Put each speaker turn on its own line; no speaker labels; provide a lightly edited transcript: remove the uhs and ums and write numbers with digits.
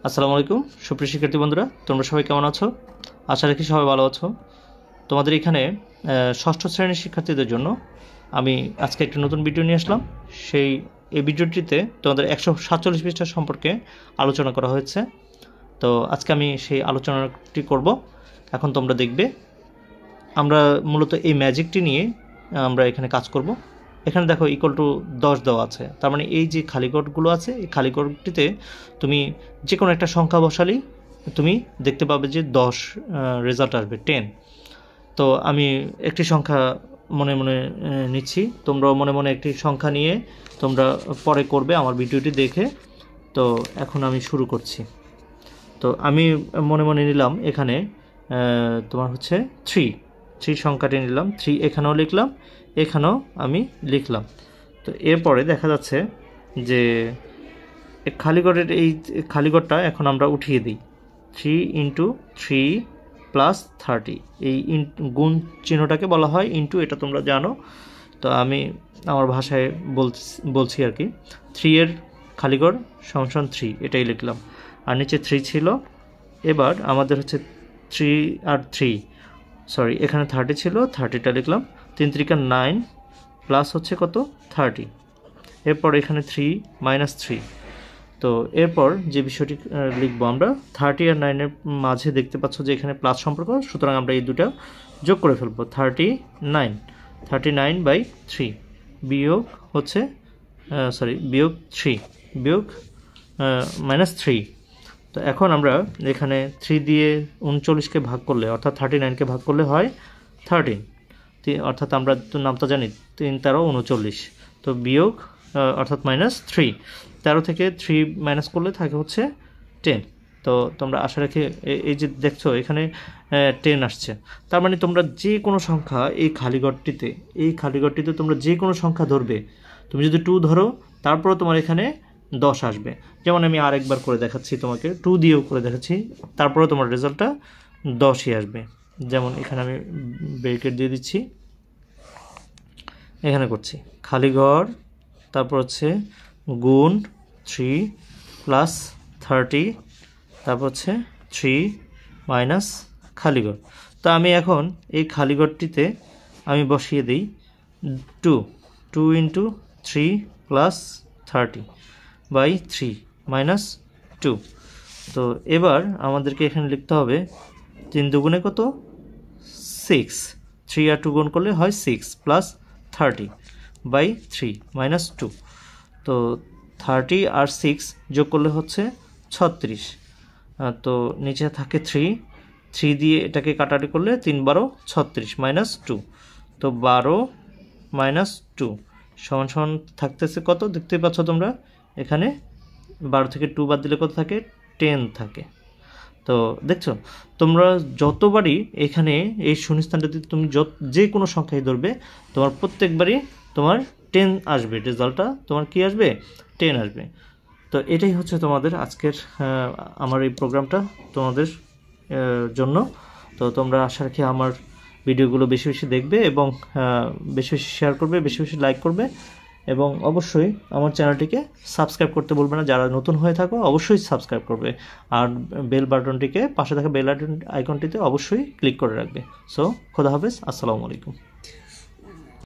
আসসালামু আলাইকুম সুপ্রিয় শিক্ষার্থী বন্ধুরা, তোমরা সবাই কেমন আছো? আশা রাখি সবাই ভালো আছো। তোমাদের এখানে ষষ্ঠ শ্রেণীর শিক্ষার্থীদের জন্য আমি আজকে একটা নতুন ভিডিও নিয়ে আসলাম। এই ভিডিওটিতে তোমাদের 147 পৃষ্ঠা সম্পর্কে আলোচনা করা হয়েছে। তো আজকে আমি সেই আলোচনাটি করব। এখন তোমরা দেখবে আমরা মূলত এই ম্যাজিকটি নিয়ে আমরা এখানে কাজ করব। এখানে দেখো =10 দেওয়া আছে, তার মানে এই যে খালিঘরগুলো আছে এই খালিঘরটিতে তুমি যে কোনো একটা সংখ্যা বসালেই তুমি দেখতে পাবে যে 10 রেজাল্ট আসবে 10। তো আমি একটি সংখ্যা মনে মনে নিচ্ছি, তোমরাও মনে মনে একটি সংখ্যা নিয়ে তোমরা পরে করবে আমার ভিডিওটি দেখে। তো এখন আমি শুরু করছি। তো আমি মনে মনে নিলাম এখানে তোমার হচ্ছে 3 সংখ্যাটি নিলাম, 3 এখানেও লিখলাম, এখানেও আমি লিখলাম। তো এরপরে দেখা যাচ্ছে যে খালিঘরের এই খালিঘরটা এখন আমরা উঠিয়ে দিই। 3 × 3 + 30, এই গুণ চিহ্নটাকে বলা হয় ইন্টু, এটা তোমরা জানো। তো আমি আমার ভাষায় বলছি আর কি। 3 এর খালিঘর = 3, এটাই লিখলাম। আর নিচে 3 ছিল। এবার আমাদের হচ্ছে 3 আর 3, সরি এখানে 30 ছিল, 30টা লিখলাম। 3 × 9 প্লাস হচ্ছে কত 30। এরপর এখানে 3 - 3। তো এরপর যে বিষয়টি লিখব আমরা, 30 আর 9 এর মাঝে দেখতে পাচ্ছ যে এখানে প্লাস সম্পর্ক, সুতরাং আমরা এই দুটো যোগ করে ফেলবো। 39/3 বিয়োগ হচ্ছে বিয়োগ 3 বিয়োগ -3। তো এখন আমরা এখানে 3 দিয়ে 39কে ভাগ করলে, অর্থাৎ 39কে ভাগ করলে হয় 13, অর্থাৎ আমরা তো নামটা জানি 3 × 13 = 39। তো বিয়োগ অর্থাৎ -3, 13 থেকে 3 মাইনাস করলে থাকে হচ্ছে 10। তো তোমরা আশা রাখি এই যে দেখছো এখানে 10 আসছে, তার মানে তোমরা যে কোনো সংখ্যা এই খালিঘরটিতে তোমরা যে কোনো সংখ্যা ধরবে। তুমি যদি 2 ধরো তারপরও তোমার এখানে 10 আসবে। যেমন আমি আরেকবার করে দেখাচ্ছি তোমাকে, 2 দিয়েও করে দেখাচ্ছি, তারপরেও তোমার রেজাল্টটা 10ই আসবে। যেমন এখানে আমি ব্রেকেট দিয়ে দিচ্ছি, এখানে করছি খালিঘর, তারপর হচ্ছে গুণ 3 + 30, তারপর হচ্ছে 3 মাইনাস খালিঘর। তো আমি এখন এই খালিঘরটিতে আমি বসিয়ে দিই 2 × 3 + 30/3 - 2। তো এবার আমাদেরকে এখানে লিখতে হবে 3 দুগুণে কত 6, 3 আর 2 গুণ করলে হয় 6 + 30/3 - 2। তো 30 আর 6 যোগ করলে হচ্ছে 36। তো নিচে থাকে 3 দিয়ে এটাকে কাটাকাটি করলে 3 × 12 = 36 - 2। তো 12 - 2 সমান থাকতেছে কত, দেখতে পাচ্ছ তোমরা এখানে 12 থেকে 2 বাদ দিলে কত থাকে 10 থাকে। তো দেখছো তোমরা যতবারই এখানে এই শূন্যস্থানটাতে তুমি যে কোনো সংখ্যাই ধরবে, তোমার প্রত্যেকবারই তোমার 10 আসবে, রেজাল্টটা তোমার কি আসবে 10 আসবে। তো এটাই হচ্ছে তোমাদের আজকের আমার এই প্রোগ্রামটা তোমাদের জন্য। তো তোমরা আশা রাখি আমার ভিডিওগুলো বেশি বেশি দেখবে এবং বেশি বেশি শেয়ার করবে, বেশি বেশি লাইক করবে, এবং অবশ্যই আমার চ্যানেলটিকে সাবস্ক্রাইব করতে বলবে না। যারা নতুন হয়ে থাকো অবশ্যই সাবস্ক্রাইব করবে, আর বেল বাটনটিকে, পাশে থাকা বেল আইকনটিতে অবশ্যই ক্লিক করে রাখবে। সো খোদা হাফেজ, আসসালামু আলাইকুম।